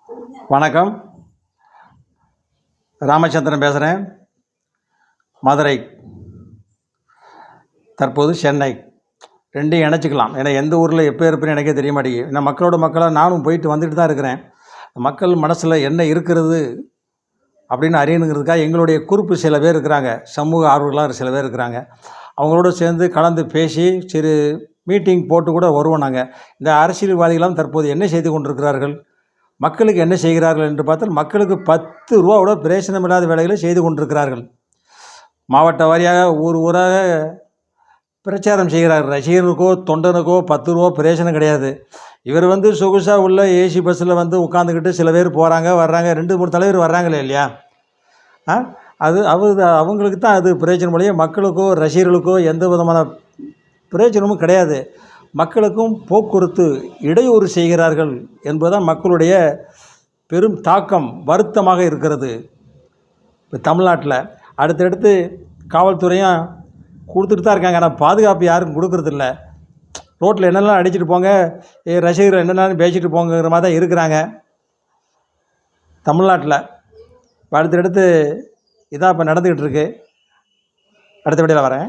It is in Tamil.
வணக்கம். ராமச்சந்திரன் பேசுகிறேன். மதுரை, தற்போது சென்னை, ரெண்டையும் இணைச்சிக்கலாம். ஏன்னா எந்த ஊரில் எப்போ இருப்பேன்னு எனக்கே தெரிய மாட்டேங்குது. ஏன்னா மக்களோட மக்களாக நானும் போயிட்டு வந்துட்டு தான் இருக்கிறேன். மக்கள் மனசில் என்ன இருக்கிறது அப்படின்னு அறியணுங்கிறதுக்காக எங்களுடைய குரூப்பு சில பேர் இருக்கிறாங்க, சமூக ஆர்வலர்களாக சில பேர் இருக்கிறாங்க. அவங்களோட சேர்ந்து கலந்து பேசி சிறு மீட்டிங் போட்டு கூட வருவோம். நாங்கள் இந்த அரசியல்வாதிகளாம் தற்போது என்ன செய்து கொண்டிருக்கிறார்கள், மக்களுக்கு என்ன செய்கிறார்கள் என்று பார்த்தால் மக்களுக்கு 10 ரூபாவோட பிரயோஜனம் இல்லாத வேலைகளை செய்து கொண்டிருக்கிறார்கள். மாவட்ட வாரியாக ஊர் ஊராக பிரச்சாரம் செய்கிறார்கள். ரசிகர்களுக்கோ தொண்டனுக்கோ 10 ரூபா பிரயோஜனம் கிடையாது. இவர் சொகுசாக உள்ள ஏசி பஸ்ஸில் உட்காந்துக்கிட்டு சில பேர் போகிறாங்க வர்றாங்க, 2-3 தலைவர் வர்றாங்களே இல்லையா, அது அவங்களுக்கு தான் அது பிரயோஜனம். இல்லையா மக்களுக்கோ ரசிகர்களுக்கோ எந்த விதமான பிரயோஜனமும் கிடையாது. மக்களுக்கும் போக்குவரத்து இடையூறு செய்கிறார்கள் என்பதுதான் மக்களுடைய பெரும் தாக்கம், வருத்தமாக இருக்கிறது. இப்போ தமிழ்நாட்டில் அடுத்தடுத்து காவல்துறையும் கொடுத்துட்டு தான் இருக்காங்க. ஆனால் பாதுகாப்பு யாருக்கும் கொடுக்குறதில்ல. ரோட்டில் என்னெல்லாம் அடிச்சுட்டு போங்க, ரசிகர்கள் என்னென்னு பேசிட்டு போங்கிற மாதிரி தான் இருக்கிறாங்க தமிழ்நாட்டில். இப்போ அடுத்தடுத்து இதான் இப்போ நடந்துக்கிட்டு இருக்கு. அடுத்தபடியில் வரேன்.